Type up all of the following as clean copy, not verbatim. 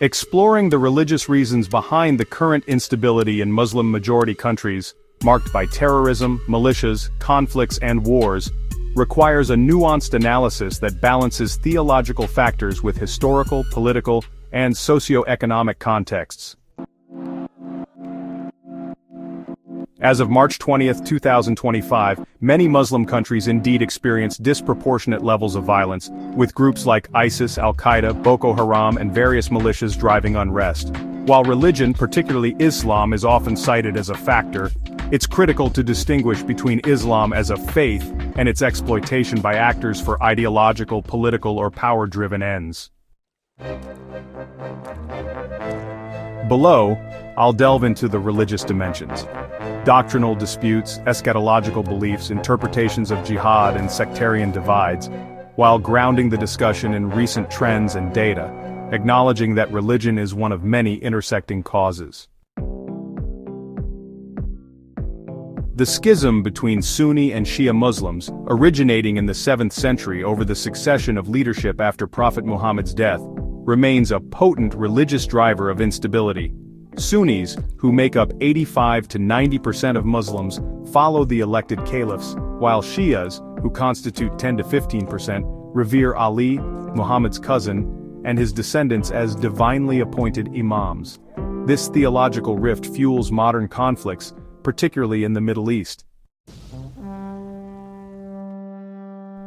Exploring the religious reasons behind the current instability in Muslim-majority countries, marked by terrorism, militias, conflicts and wars, requires a nuanced analysis that balances theological factors with historical, political, and socio-economic contexts. As of March 20, 2025, many Muslim countries indeed experience disproportionate levels of violence, with groups like ISIS, Al-Qaeda, Boko Haram and various militias driving unrest. While religion, particularly Islam, is often cited as a factor, it's critical to distinguish between Islam as a faith and its exploitation by actors for ideological, political or power-driven ends. Below, I'll delve into the religious dimensions. Doctrinal disputes, eschatological beliefs, interpretations of jihad and sectarian divides, while grounding the discussion in recent trends and data, acknowledging that religion is one of many intersecting causes. The schism between Sunni and Shia Muslims, originating in the 7th century over the succession of leadership after Prophet Muhammad's death, remains a potent religious driver of instability. Sunnis, who make up 85 to 90% of Muslims, follow the elected caliphs, while Shias, who constitute 10 to 15%, revere Ali, Muhammad's cousin, and his descendants as divinely appointed imams. This theological rift fuels modern conflicts, particularly in the Middle East.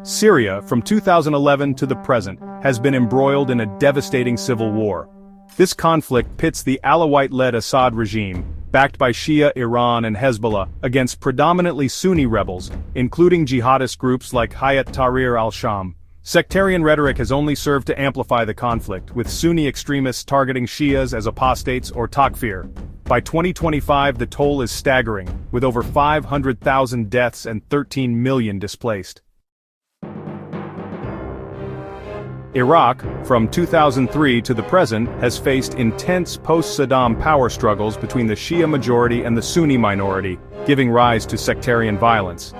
Syria, from 2011 to the present, has been embroiled in a devastating civil war. This conflict pits the Alawite-led Assad regime, backed by Shia Iran and Hezbollah, against predominantly Sunni rebels, including jihadist groups like Hayat Tahrir al-Sham. Sectarian rhetoric has only served to amplify the conflict, with Sunni extremists targeting Shias as apostates or takfir. By 2025, the toll is staggering, with over 500,000 deaths and 13 million displaced. Iraq, from 2003 to the present, has faced intense post-Saddam power struggles between the Shia majority and the Sunni minority, giving rise to sectarian violence.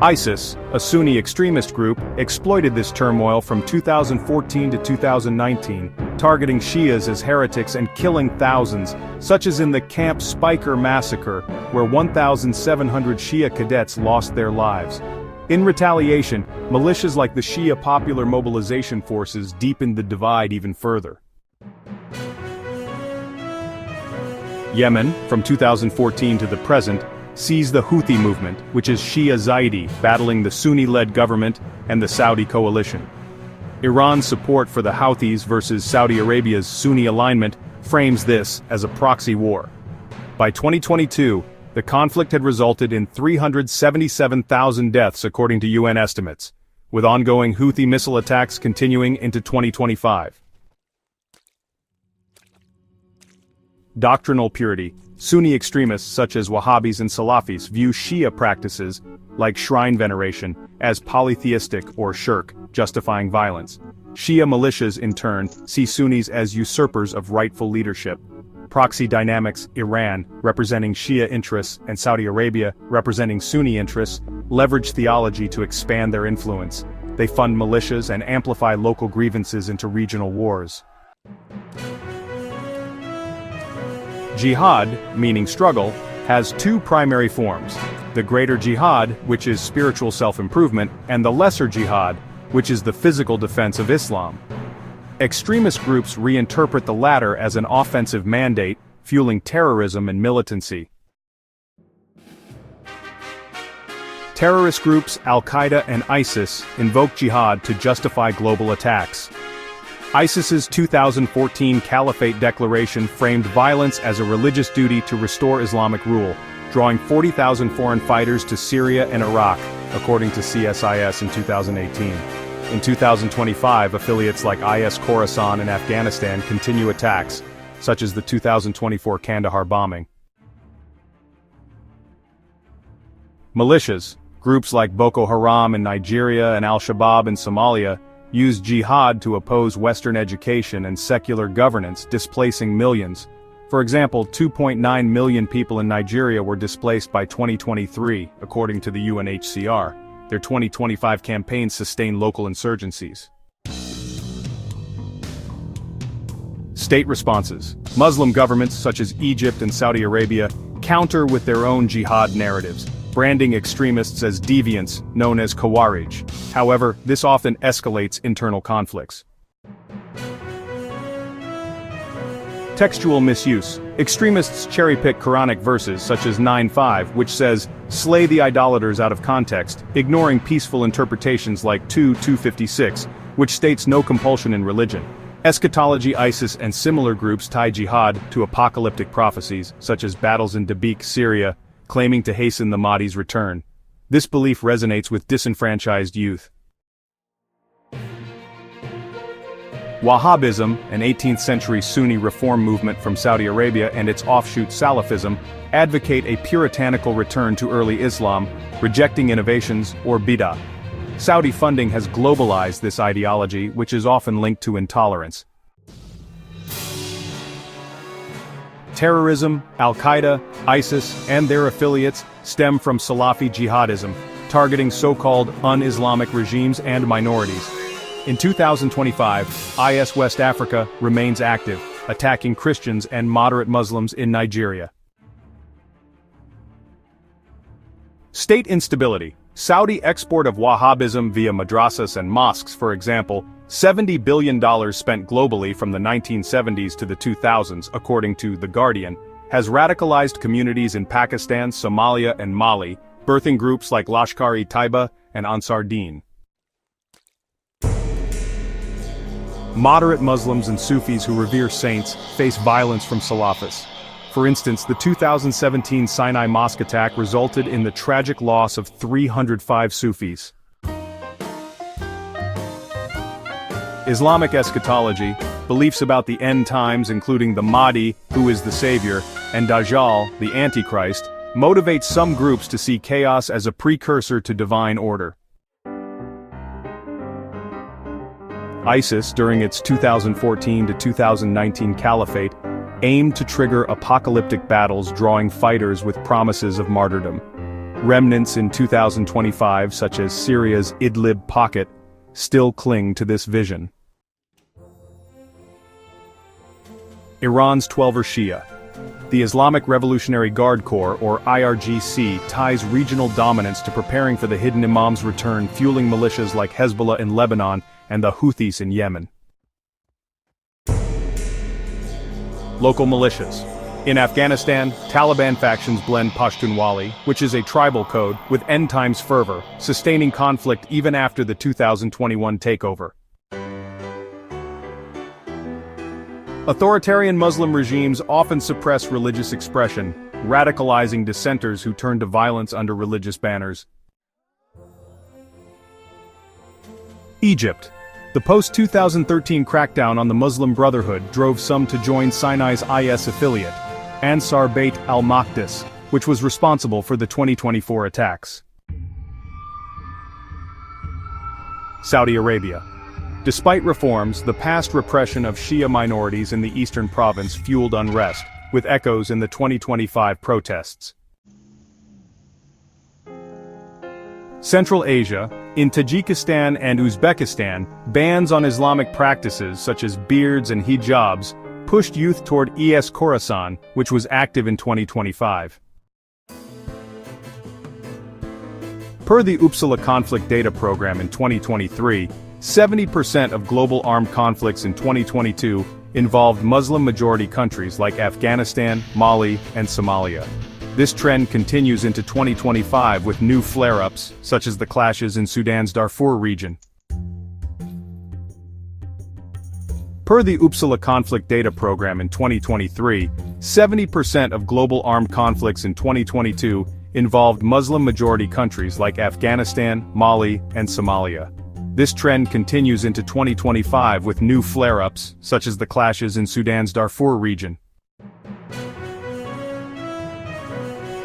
ISIS, a Sunni extremist group, exploited this turmoil from 2014 to 2019, targeting Shias as heretics and killing thousands, such as in the Camp Speicher massacre, where 1,700 Shia cadets lost their lives. In retaliation, militias like the Shia Popular Mobilization Forces deepened the divide even further. Yemen, from 2014 to the present, sees the Houthi movement, which is Shia Zaidi, battling the Sunni-led government and the Saudi coalition. Iran's support for the Houthis versus Saudi Arabia's Sunni alignment frames this as a proxy war. By 2022, the conflict had resulted in 377,000 deaths according to UN estimates, with ongoing Houthi missile attacks continuing into 2025. Doctrinal purity. Sunni extremists such as Wahhabis and Salafis view Shia practices, like shrine veneration, as polytheistic or shirk, justifying violence. Shia militias, in turn, see Sunnis as usurpers of rightful leadership. Proxy dynamics. Iran, representing Shia interests, and Saudi Arabia, representing Sunni interests, leverage theology to expand their influence. They fund militias and amplify local grievances into regional wars. Jihad, meaning struggle, has two primary forms: the greater jihad, which is spiritual self-improvement, and the lesser jihad, which is the physical defense of Islam. Extremist groups reinterpret the latter as an offensive mandate, fueling terrorism and militancy. Terrorist groups Al-Qaeda and ISIS invoke jihad to justify global attacks. ISIS's 2014 Caliphate Declaration framed violence as a religious duty to restore Islamic rule, drawing 40,000 foreign fighters to Syria and Iraq, according to CSIS in 2018. In 2025, affiliates like IS Khorasan in Afghanistan continue attacks, such as the 2024 Kandahar bombing. Militias, groups like Boko Haram in Nigeria and Al-Shabaab in Somalia, use jihad to oppose Western education and secular governance, displacing millions. For example, 2.9 million people in Nigeria were displaced by 2023, according to the UNHCR. Their 2025 campaigns sustained local insurgencies. State responses. Muslim governments such as Egypt and Saudi Arabia counter with their own jihad narratives, branding extremists as deviants known as Khawarij. However, this often escalates internal conflicts. Textual misuse. Extremists cherry-pick Quranic verses such as 9:5, which says, "Slay the idolaters," out of context, ignoring peaceful interpretations like 2:256, which states no compulsion in religion. Eschatology, ISIS and similar groups tie jihad to apocalyptic prophecies, such as battles in Dabiq, Syria, claiming to hasten the Mahdi's return. This belief resonates with disenfranchised youth. Wahhabism, an 18th-century Sunni reform movement from Saudi Arabia and its offshoot Salafism, advocate a puritanical return to early Islam, rejecting innovations or bid'ah. Saudi funding has globalized this ideology, which is often linked to intolerance. Terrorism, Al-Qaeda, ISIS, and their affiliates stem from Salafi jihadism, targeting so-called un-Islamic regimes and minorities. In 2025, IS West Africa remains active, attacking Christians and moderate Muslims in Nigeria. State instability. Saudi export of Wahhabism via madrasas and mosques, for example, $70 billion spent globally from the 1970s to the 2000s, according to The Guardian, has radicalized communities in Pakistan, Somalia, and Mali, birthing groups like Lashkar-e-Taiba and Ansar Deen. Moderate Muslims and Sufis who revere saints face violence from Salafis. For instance, the 2017 Sinai mosque attack resulted in the tragic loss of 305 Sufis. Islamic eschatology, beliefs about the end times including the Mahdi, who is the savior, and Dajjal, the Antichrist, motivates some groups to see chaos as a precursor to divine order. ISIS, during its 2014 to 2019 caliphate, aimed to trigger apocalyptic battles drawing fighters with promises of martyrdom. Remnants in 2025, such as Syria's Idlib pocket, still cling to this vision. Iran's 12er Shia. The Islamic Revolutionary Guard Corps, or IRGC, ties regional dominance to preparing for the hidden imam's return, fueling militias like Hezbollah in Lebanon and the Houthis in Yemen. Local militias. In Afghanistan, Taliban factions blend Pashtunwali, which is a tribal code, with end times fervor, sustaining conflict even after the 2021 takeover. Authoritarian Muslim regimes often suppress religious expression, radicalizing dissenters who turn to violence under religious banners. Egypt. The post-2013 crackdown on the Muslim Brotherhood drove some to join Sinai's IS affiliate, Ansar Bait al-Maqdis, which was responsible for the 2024 attacks. Saudi Arabia. Despite reforms, the past repression of Shia minorities in the eastern province fueled unrest, with echoes in the 2025 protests. Central Asia. In Tajikistan and Uzbekistan, bans on Islamic practices such as beards and hijabs pushed youth toward ES Khorasan, which was active in 2025. Per the Uppsala Conflict Data Program in 2023, 70% of global armed conflicts in 2022 involved Muslim-majority countries like Afghanistan, Mali, and Somalia. This trend continues into 2025 with new flare-ups, such as the clashes in Sudan's Darfur region. Per the Uppsala Conflict Data Program in 2023, 70% of global armed conflicts in 2022 involved Muslim-majority countries like Afghanistan, Mali, and Somalia. This trend continues into 2025 with new flare-ups, such as the clashes in Sudan's Darfur region.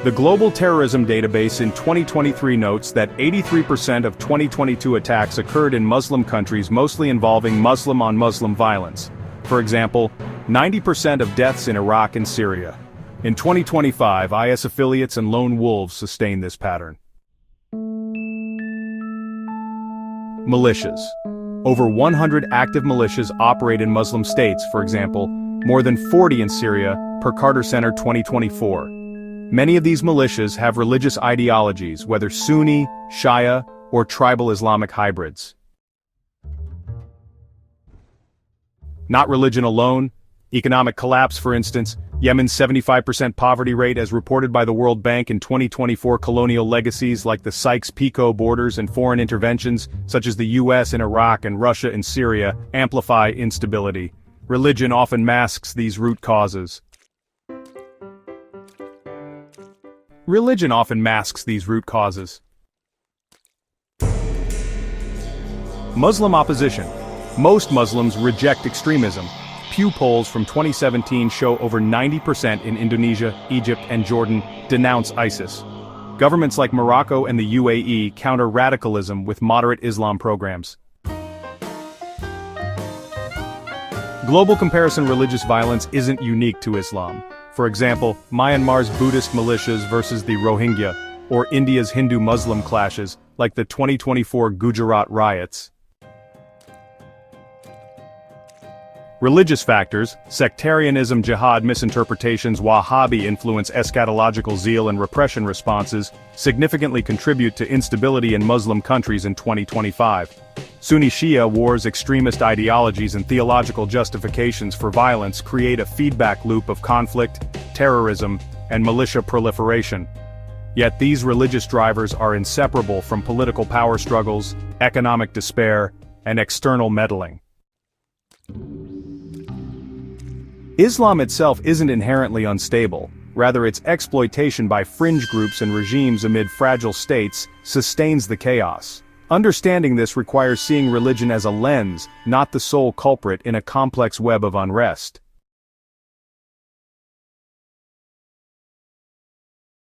The Global Terrorism Database in 2023 notes that 83% of 2022 attacks occurred in Muslim countries, mostly involving Muslim-on-Muslim violence. For example, 90% of deaths in Iraq and Syria. In 2025, IS affiliates and lone wolves sustain this pattern. Militias. Over 100 active militias operate in Muslim states, for example, more than 40 in Syria, per Carter Center 2024. Many of these militias have religious ideologies, whether Sunni, Shia, or tribal Islamic hybrids. Not religion alone. Economic collapse, for instance, Yemen's 75% poverty rate as reported by the World Bank in 2024. Colonial legacies like the Sykes-Picot borders and foreign interventions, such as the US in Iraq and Russia in Syria, amplify instability. Religion often masks these root causes. Muslim opposition. Most Muslims reject extremism. Pew polls from 2017 show over 90% in Indonesia, Egypt, and Jordan denounce ISIS. Governments like Morocco and the UAE counter radicalism with moderate Islam programs. Global comparison. Religious violence isn't unique to Islam. For example, Myanmar's Buddhist militias versus the Rohingya, or India's Hindu-Muslim clashes, like the 2024 Gujarat riots. Religious factors, sectarianism, jihad misinterpretations, Wahhabi influence, eschatological zeal and repression responses, significantly contribute to instability in Muslim countries in 2025. Sunni-Shia wars, extremist ideologies and theological justifications for violence create a feedback loop of conflict, terrorism, and militia proliferation. Yet these religious drivers are inseparable from political power struggles, economic despair, and external meddling. Islam itself isn't inherently unstable, rather its exploitation by fringe groups and regimes amid fragile states sustains the chaos. Understanding this requires seeing religion as a lens, not the sole culprit in a complex web of unrest.